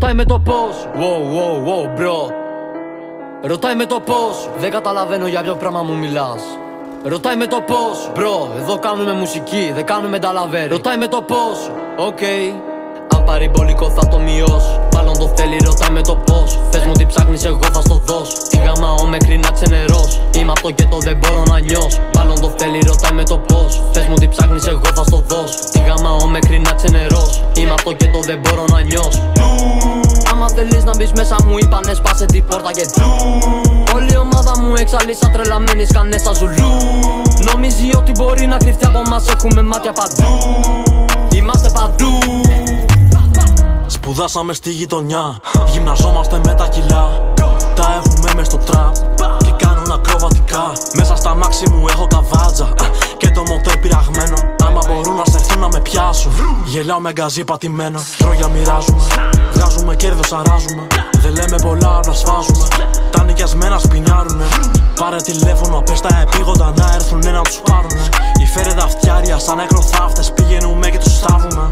Ρωτάει με το πώς. Wow, bro. Ρωτάει με το πώς. Δεν καταλαβαίνω για ποιο πράγμα μου μιλάς. Ρωτάει με το πώς. Bro, εδώ κάνουμε μουσική, δεν κάνουμε νταλαβέρι. Ρωτάει με το πώς. Αν πάρει μπολικό θα το μειώσει. Μάλλον το θέλει, ρωτάει με το πώς. Θες μου τι ψάχνεις, εγώ θα στο δώσω. Τι γαμάω μέχρι να ξενερώσω. Είμαι αυτό και το δεν μπορώ να νιώσω. Μάλλον το θέλει, ρωτάει με το πώς. Θες μου τι ψάχνεις, εγώ θα στο δώσω. Τι γαμάω μέχρι να ξενερώσω. Είμαι αυτό και το δεν μπορώ να νιώσω. Άμα θέλεις να μπεις μέσα μου είπανε σπάσε την πόρτα και όλη η ομάδα μου εξαλείσα τρελαμένη σκάνε σαν ζουλού. Νομίζει ότι μπορεί να κρυφτεί από μας, έχουμε μάτια παντού. Είμαστε παντού. Σπουδάσαμε στη γειτονιά, γυμναζόμαστε με τα κιλά. Τα έχουμε μες στο τραπ και κάνουν ακροβατικά. Μέσα στα μάξι μου έχω καβάτζα και το μοτέρ πειραγμένο. Άμα μπορούν να στερθούν να με πιάσουν, γελάω με γκαζί πατημένο. Τρόγια μοιράζουμε, βγάζουμε κέρδος αράζουμε. Δεν λέμε πολλά, απλά σφάζουμε. Τα νοικιασμένα σπινιάρουνε. Πάρε τηλέφωνο, πες τα επίγοντα να έρθουνε να τους πάρουνε. Οι φέρε τα φτιάρια σαν νεκροθάφτες, πηγαίνουμε και τους θάβουμε.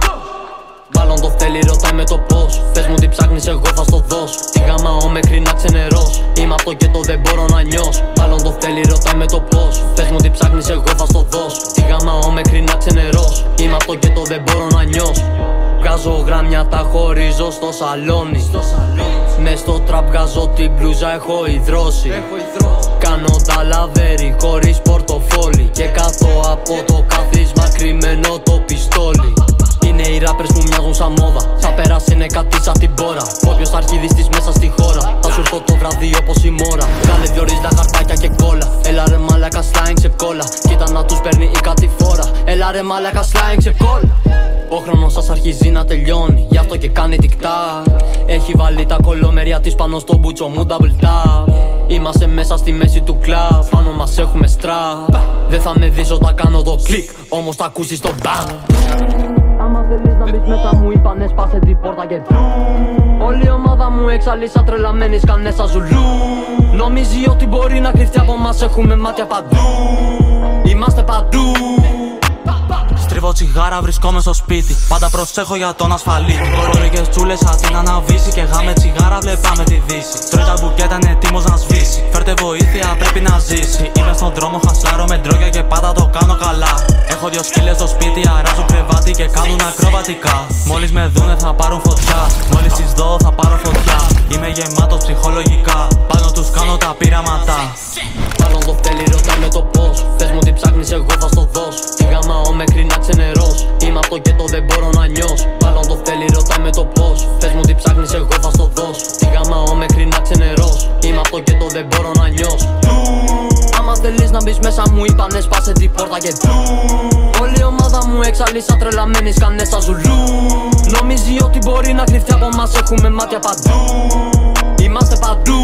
Μάλλον το θέλει, ρωτάει με το πώς. Θες μου τι ψάχνεις, εγώ θα στο δώσω. Τι γαμάω μέχρι να ξενερώσω. Είμαι αυτό και το δεν μπορώ να νιώσω. Μάλλον το θέλει, ρωτάει με το πώς. Θες μου τι ψάχνεις, εγώ θα στο δώσω. Τι γαμάω μέχρι να ξενερώσω. Είμαι αυτό και το δεν μπορώ να νιώσω. Βγάζω γράμια, τα χωρίζω στο σαλόνι. Μες στο τραπ βγάζω την μπλούζα, έχω υδρώσει. Κάνω τα λαβέρι χωρίς πορτοφόλι. Και κάτω από το καθίσμα κρυμμένο το πιστόλι. Είναι οι rappers που μοιάζουν σαν μόδα. Θα περάσουνε κάτι σαν την πόρα. Όποιος θα αρχιδιστείς μέσα στη χώρα, θα σου έρθω το βράδυ όπως η μόρα. Κάνε δυο ρίζα χαρτάκια και κόλλα. Έλα ρε μαλάκα slang σε κόλλα. Κοίτα να τους παίρνει η κατηφόρα. Έλα ρε μαλάκα slang σε κόλλα. Ο χρόνος σας αρχίζει να τελειώνει, γι' αυτό και κάνει TikTok. Έχει βάλει τα κολομέρια της πάνω στο μπούτσο μου double tap. Είμαστε μέσα στη μέση του κλαμπ, πάνω μας έχουμε strap. Δεν θα με δεις όταν κάνω το κλικ, όμως θα ακούσεις το bang. Άμα θέλεις να μπεις μέσα μου είπανε σπάσε την πόρτα και όλη η ομάδα μου εξαλείσα τρελαμένη σκάνε σαν ζουλού. Νομίζει ότι μπορεί να κρυφτεί από μας, έχουμε μάτια παντού. Είμαστε παντού. Στρίβω τσιγάρα, βρισκόμαι στο σπίτι. Πάντα προσέχω για τον ασφαλίτη. Κορικές τσούλες αντί να αναβήσει. Και γάμε τσιγάρα, βλέπαμε τη δύση. Τρώει τα μπουκέτα, είναι έτοιμος να σβήσει. Φέρτε βοήθεια, πρέπει να ζήσει. Είμαι στον δρόμο, χασλάρω με ντρόγια και πάντα το κάνω καλά. Έχω δυο σκύλες στο σπίτι, αράζουν κρεβάτι και κάνουν ακροβατικά. Μόλις με δούνε θα πάρουν φωτιά. Μόλις τις δω θα πάρω φωτιά. Είμαι γεμάτος ψυχολογικά. Πάνω τους κάνω τα πειράματα. Μάλλον το θέλει, ρωτάει με το πώς. Θες μου τι ψάχνεις, εγώ θα στο δώσω. Τι γαμάω μέχρι να ξενερώσω. Είμαι αυτό και το δεν μπορώ να νιώσω. Μάλλον το θέλει, ρωτάει με το πώς. Θες μου τι ψάχνεις, εγώ θα στο δώσω. Τι γαμάω μέχρι να ξενερώσω. Είμαι αυτό και το δεν μπορώ να νιώσω. Άμα θέλεις να μπεις μέσα μου είπανε σπάσε την πόρτα και όλη η ομάδα μου εξαλείσα τρελαμένη σκάνε σαν ζουλού. Νομίζει ότι μπορεί να κρυφτεί από μας, έχουμε μάτια παντού. Είμαστε παντού.